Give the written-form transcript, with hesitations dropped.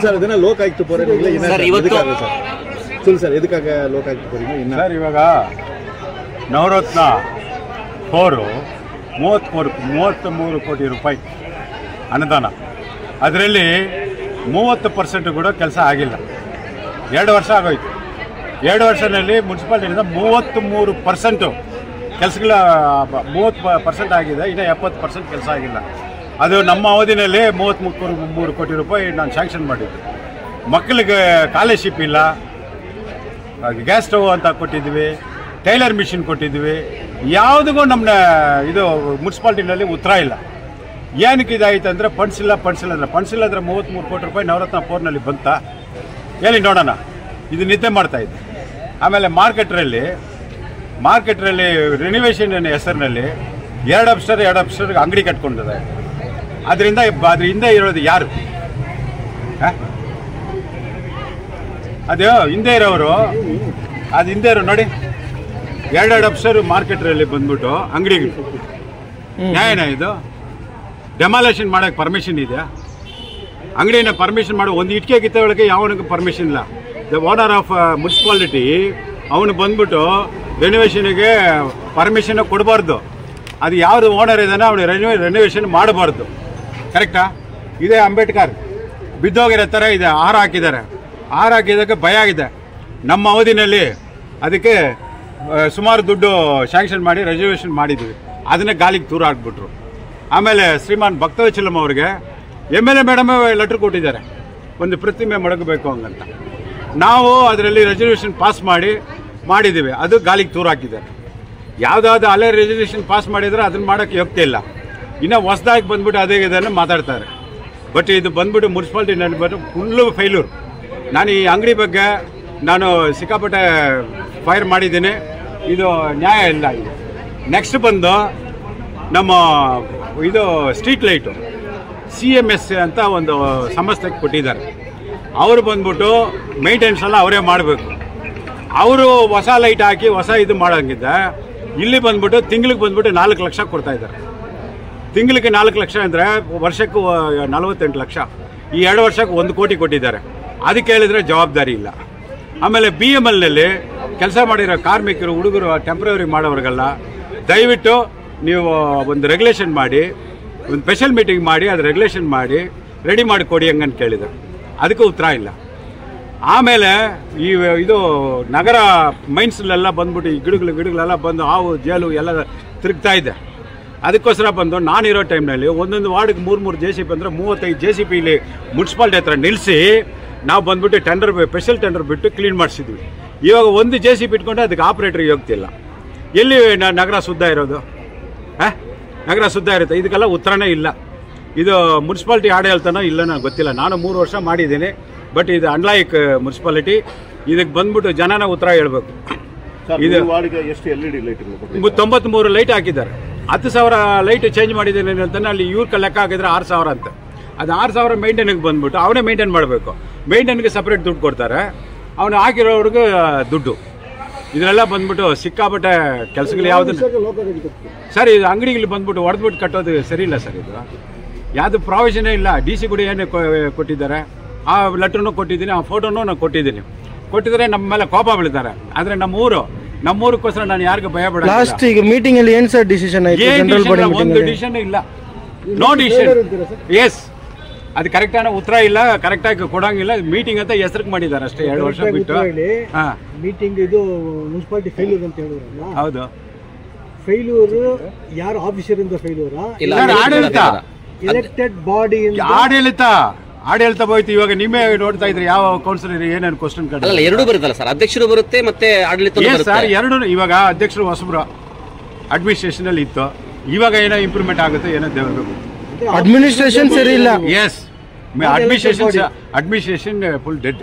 Sir ಇದನ್ನ Lokayukta sir ಎದಕ್ಕಾಗ Lokayukta sir ಇವಾಗ ನವರತ್ನ 4 33 ಕೋಟಿ ರೂಪಾಯಿ ಅನುದಾನ, ಅದರಲ್ಲಿ 30% ಕೂಡ ಕೆಲಸ ಆಗಿಲ್ಲ. 2 ವರ್ಷ ಆಗೋಯ್ತು. 2 ವರ್ಷದಲ್ಲಿ ಮುನ್ಸಿಪಾಲಿಟಿಯಿಂದ 33% ಕೆಲಸಗಳ 30% ಆಗಿದೆ, ಇನ್ನು 70% ಕೆಲಸ ಆಗಿಲ್ಲ. ಅದು ನಮ್ಮ ಅವಧಿನಲ್ಲಿ 33 ಕೋಟಿ ರೂಪಾಯಿ ನಾನು ಸ್ಯಾಂಕ್ಷನ್ ಮಾಡಿದ್ದೆ. ಮಕ್ಕಳಿಗೆ ಸ್ಕಾಲರ್ಶಿಪ್ ಇಲ್ಲ, ಗ್ಯಾಸ್ ಸ್ಟವ್ ಅಂತ ಕೊಟ್ಟಿದ್ವಿ, ಟೈಲರ್ ಮಿಷಿನ್ ಕೊಟ್ಟಿದ್ವಿ, ಯಾವುದಿಗೂ ನಮ್ಮನ್ನ ಇದು ಮುನ್ಸಿಪಾಲ್ಟಿನಲ್ಲಿ ಉತ್ತರ ಇಲ್ಲ. ಏನಕ್ಕೆ ಇದಾಯಿತು ಅಂದರೆ ಫಂಡ್ಸ್ ಇಲ್ಲ ಅಂದರೆ 33 ಕೋಟಿ ರೂಪಾಯಿ ನವರತ್ನ 4ನಲ್ಲಿ ಬಂತ ಹೇಳಿ ನೋಡೋಣ. ಇದು ನಿದ್ದೆ ಮಾಡ್ತಾಯಿದ್ದೆ. ಆಮೇಲೆ ಮಾರ್ಕೆಟ್ರಲ್ಲಿ ರಿನಿವೇಷನ್ ಹೆಸರಿನಲ್ಲಿ 2 ಅಪ್ಸ್ಟರ್ ಅಂಗಡಿ ಕಟ್ಕೊಂಡಿದೆ. ಅದರಿಂದ ಅದ್ರ ಹಿಂದೆ ಇರೋದು ಯಾರು? ಅದು ಹಿಂದೆ ಇರೋರು ನೋಡಿ, 2 ಅಪ್ಸ್ಟರ್ ಮಾರ್ಕೆಟ್ರಲ್ಲಿ ಬಂದ್ಬಿಟ್ಟು ಅಂಗಡಿಗಳು. ನ್ಯಾಯನ ಇದು? ಡೆಮಾಲೇಷನ್ ಮಾಡೋಕ್ಕೆ ಪರ್ಮಿಷನ್ ಇದೆಯಾ? ಅಂಗಡಿನ ಪರ್ಮಿಷನ್ ಮಾಡೋ ಒಂದು ಇಟ್ಟಿಗೆ ಕಿತ್ತೊಳಗೆ ಯಾವನಿಗೂ ಪರ್ಮಿಷನ್ ಇಲ್ಲ. ದ ಓನರ್ ಆಫ್ ಮುನ್ಸಿಪಾಲಿಟಿ ಅವನು ಬಂದ್ಬಿಟ್ಟು ರೆನೋವೇಷನ್ಗೆ ಪರ್ಮಿಷನ್ ಕೊಡಬಾರ್ದು. ಅದು ಯಾವುದು ಓನರ್ ಇದ್ದಾನೆ ಅವನು ರೆನೋವೇಷನ್ ಮಾಡಬಾರ್ದು. ಕರೆಕ್ಟಾ? ಇದೇ ಅಂಬೇಡ್ಕರ್ ಬಿದ್ದೋಗಿರೋ ಥರ ಇದೆ. ಆಹಾರ ಹಾಕಿದ್ದಕ್ಕೆ ಭಯ ಆಗಿದೆ. ನಮ್ಮ ಅವಧಿನಲ್ಲಿ ಅದಕ್ಕೆ ಸುಮಾರು ದುಡ್ಡು ಸ್ಯಾಂಕ್ಷನ್ ಮಾಡಿ ರಿಸರ್ವೇಷನ್ ಮಾಡಿದ್ವಿ. ಅದನ್ನೇ ಗಾಲಿಗೆ ದೂರ ಹಾಕ್ಬಿಟ್ರು. ಆಮೇಲೆ ಶ್ರೀಮಾನ್ ಭಕ್ತವಚಲಂ ಅವ್ರಿಗೆ MLA ಮೇಡಮ್ ಲೆಟ್ರ್ ಕೊಟ್ಟಿದ್ದಾರೆ, ಒಂದು ಪ್ರತಿಮೆ ಮಡಗಬೇಕು ಹಂಗಂತ. ನಾವು ಅದರಲ್ಲಿ ರಿಸರ್ವೇಷನ್ ಪಾಸ್ ಮಾಡಿದ್ದೀವಿ, ಅದು ಗಾಲಿಗೆ ದೂರ ಹಾಕಿದ್ದಾರೆ. ಯಾವುದಾದ್ರು ಅಲ್ಲೇ ರಿಸರ್ವೇಷನ್ ಪಾಸ್ ಮಾಡಿದ್ರೆ ಅದನ್ನು ಮಾಡೋಕ್ಕೆ ಯೋಗ್ಯತೆ ಇಲ್ಲ. ಇನ್ನು ಹೊಸದಾಗಿ ಬಂದ್ಬಿಟ್ಟು ಅದೇ ಇದನ್ನು ಮಾತಾಡ್ತಾರೆ. ಬಟ್ ಇದು ಬಂದ್ಬಿಟ್ಟು ಮುನ್ಸಿಪಾಲ್ಟಿನಲ್ಲಿ ಫುಲ್ಲು ಫೈಲೂರ್. ನಾನು ಈ ಅಂಗಡಿ ಬಗ್ಗೆ ನಾನು ಸಿಕ್ಕಾಪಟ್ಟೆ ಫೈರ್ ಮಾಡಿದ್ದೀನಿ. ಇದು ನ್ಯಾಯ ಇಲ್ಲ. ಇದು ನೆಕ್ಸ್ಟ್ ಬಂದು ನಮ್ಮ ಇದು ಸ್ಟ್ರೀಟ್ ಲೈಟು CMS ಅಂತ ಒಂದು ಸಂಸ್ಥೆಗೆ ಕೊಟ್ಟಿದ್ದಾರೆ. ಅವರು ಬಂದ್ಬಿಟ್ಟು ಮೇಂಟೆನೆನ್ಸ್ ಎಲ್ಲ ಅವರೇ ಮಾಡಬೇಕು. ಅವರು ಹೊಸ ಲೈಟ್ ಹಾಕಿ ಹೊಸ ಇದು ಮಾಡೋಂಗಿದ್ದೆ. ಇಲ್ಲಿ ಬಂದ್ಬಿಟ್ಟು ತಿಂಗಳಿಗೆ ಬಂದ್ಬಿಟ್ಟು 4 ಲಕ್ಷ ಕೊಡ್ತಾ ಇದ್ದಾರೆ. ತಿಂಗಳಿಗೆ 4 ಲಕ್ಷ ಅಂದರೆ ವರ್ಷಕ್ಕೂ 48 ಲಕ್ಷ. ಈ 2 ವರ್ಷಕ್ಕೆ 1 ಕೋಟಿ ಕೊಟ್ಟಿದ್ದಾರೆ. ಅದಕ್ಕೆ ಹೇಳಿದ್ರೆ ಜವಾಬ್ದಾರಿ ಇಲ್ಲ. ಆಮೇಲೆ BMLನಲ್ಲಿ ಕೆಲಸ ಮಾಡಿರೋ ಕಾರ್ಮಿಕರು, ಹುಡುಗರು, ಟೆಂಪ್ರವರಿ ಮಾಡೋರಿಗೆಲ್ಲ ದಯವಿಟ್ಟು ನೀವು ಒಂದು ರೆಗ್ಯುಲೇಷನ್ ಮಾಡಿ, ಒಂದು ಸ್ಪೆಷಲ್ ಮೀಟಿಂಗ್ ಮಾಡಿ, ಅದು ರೆಗ್ಯುಲೇಷನ್ ಮಾಡಿ ರೆಡಿ ಮಾಡಿ ಕೊಡಿ ಹಂಗಂತ ಕೇಳಿದ್ದಾರೆ. ಅದಕ್ಕೆ ಉತ್ತರ ಇಲ್ಲ. ಆಮೇಲೆ ಇದು ನಗರ ಮೈನ್ಸ್ಲೆಲ್ಲ ಬಂದ್ಬಿಟ್ಟು ಈ ಗಿಡಗಳೆಲ್ಲ ಬಂದು ಹಾವು ಜೇಲು ಎಲ್ಲ ತಿರುಗ್ತಾ ಇದೆ. ಅದಕ್ಕೋಸ್ಕರ ಬಂದು ನಾನಿರೋ ಟೈಮ್ನಲ್ಲಿ ಒಂದೊಂದು ವಾರ್ಡ್ಗೆ 3 JCB ಅಂದರೆ 35 JCB ಇಲ್ಲಿ ಮುನ್ಸಿಪಾಲ್ಟಿ ಹತ್ರ ನಿಲ್ಲಿಸಿ ನಾವು ಬಂದ್ಬಿಟ್ಟು ಸ್ಪೆಷಲ್ ಟೆಂಡರ್ ಬಿಟ್ಟು ಕ್ಲೀನ್ ಮಾಡಿಸಿದ್ವಿ. ಇವಾಗ 1 JCB ಇಟ್ಕೊಂಡ್ರೆ ಅದಕ್ಕೆ ಆಪ್ರೇಟ್ರಿಗೆ ಹೋಗ್ತಿಲ್ಲ. ಎಲ್ಲಿ ನಗರ ಶುದ್ಧ ಇರೋದು? ನಗರ ಶುದ್ಧ ಇರುತ್ತೆ. ಇದಕ್ಕೆಲ್ಲ ಉತ್ತರನೇ ಇಲ್ಲ. ಇದು ಮುನ್ಸಿಪಾಲ್ಟಿ ಆಡಳಿತನೋ ಇಲ್ಲ ನನಗೆ ಗೊತ್ತಿಲ್ಲ. ನಾನು 3 ವರ್ಷ ಮಾಡಿದ್ದೀನಿ. ಬಟ್ ಇದು ಅನ್ಲೈಕ್ ಮುನ್ಸಿಪಾಲಿಟಿ. ಇದಕ್ಕೆ ಬಂದ್ಬಿಟ್ಟು ಜನನ ಉತ್ತರ ಹೇಳ್ಬೇಕು. ಇದು 93 ಲೈಟ್ ಹಾಕಿದ್ದಾರೆ. 10,000 ಲೈಟ್ ಚೇಂಜ್ ಮಾಡಿದ್ದೀನಿ ಅಂತಾನೆ ಅಲ್ಲಿ ಇವ್ರ ಲೆಕ್ಕ ಹಾಕಿದ್ರೆ 6,000 ಅಂತ. ಅದು 6,000 ಮೇಂಟೈನ್ಗೆ ಬಂದ್ಬಿಟ್ಟು ಅವನೇ ಮೇಂಟೈನ್ ಮಾಡಬೇಕು. ಮೇಂಟೈನ್ಗೆ ಸಪ್ರೇಟ್ ದುಡ್ಡು ಕೊಡ್ತಾರೆ, ಅವನು ಹಾಕಿರೋರ್ಗೆ ದುಡ್ಡು. ಇದನ್ನೆಲ್ಲ ಬಂದ್ಬಿಟ್ಟು ಸಿಕ್ಕಾಪಟ್ಟೆ ಕೆಲಸಗಳು ಯಾವುದು ಸರ್. ಇದು ಅಂಗಡಿಗಳು ಬಂದ್ಬಿಟ್ಟು ಹೊಡೆದ್ಬಿಟ್ಟು ಕಟ್ಟೋದು ಸರಿ ಇಲ್ಲ ಸರ್. ಇದು ಯಾವುದು ಪ್ರಾವಿಷನೇ ಇಲ್ಲ. DC ಕೂಡ ಏನು ಕೊಟ್ಟಿದ್ದಾರೆ, ಆ ಲೆಟ್ರನ್ನು ಕೊಟ್ಟಿದ್ದೀನಿ, ಆ ಫೋಟೋನು ನಾನು ಕೊಟ್ಟಿದ್ರೆ ನಮ್ಮ ಮೇಲೆ ಕೋಪ ಬೀಳ್ತಾರೆ. ಆದರೆ ನಮ್ಮೂರಕ್ಕೋಸ್ಕರ ನಾನು ಯಾರಿಗೂ ಭಯ ಪಡ. ಲಾಸ್ಟ್ ಈಗ ಮೀಟಿಂಗ್ ಅಲ್ಲಿ ಏನು ಸರ್ ಡಿಸಿಷನ್ ಆಯ್ತು? ಒಂದು ಡಿಸಿಷನ್ ಇಲ್ಲ, ನೋ ಡಿಸಿಷನ್. ಎಸ್, ಅದು ಕರೆಕ್ಟಾன ಉತ್ತರ ಇಲ್ಲ, ಕರೆಕ್ಟಾಗಿ ಕೊಡಂಗಿಲ್ಲ. ಮೀಟಿಂಗ್ ಅಂತ ಹೆಸರಿಗೆ ಮಾಡಿದ್ದಾರೆ ಅಷ್ಟೇ. 2 ವರ್ಷ ಬಿಟ್ಟು ಮೀಟಿಂಗ್ ಇದು ಮುನ್ಸಿಪಾಲಿಟಿ ಫೇಲ್ಯೂರ್ ಅಂತ ಹೇಳಿದ್ರಲ್ಲ. ಹೌದು, ಫೇಲ್ಯೂರ್ ಯಾರು ಆಫೀಸರ್ ಇಂದ ಫೇಲ್ಯೂರಾ? ಆಡಳಿತ, ಎಲೆಕ್ಟೆಡ್ ಬಾಡಿ ಆಡಳಿತ ಹೋಯ್ತು. ಇವಾಗ ನೀವೇ ನೋಡ್ತಾ ಇದ್ರಿ ಯಾವ ಕೌನ್ಸಿಲರ್ ಏನೇನು ಕ್ವಶನ್ ಕೇಳಿದ್ರೆ. ಎರಡು ಬರುತ್ತಲ್ಲ ಸರ್, ಅಧ್ಯಕ್ಷರು ಬರುತ್ತೆ ಮತ್ತೆ ಆಡಳಿತ ಸರ್, ಎರಡು. ಇವಾಗ ಅಧ್ಯಕ್ಷರು ಹೊಸಬ್ರು ಅಡ್ಮಿನಿಸ್ಟ್ರೇಷನ್ ಅಲ್ಲಿ ಇತ್ತು. ಇವಾಗ ಏನೋ ಇಂಪ್ರೂವ್ಮೆಂಟ್ ಆಗುತ್ತೆ, ಏನೋ ದೇವರು ಅಡ್ಮಿನಿಸ್ಟ್ರೇಷನ್ ಸರಿ ಇಲ್ಲ. Yes, administration full dead.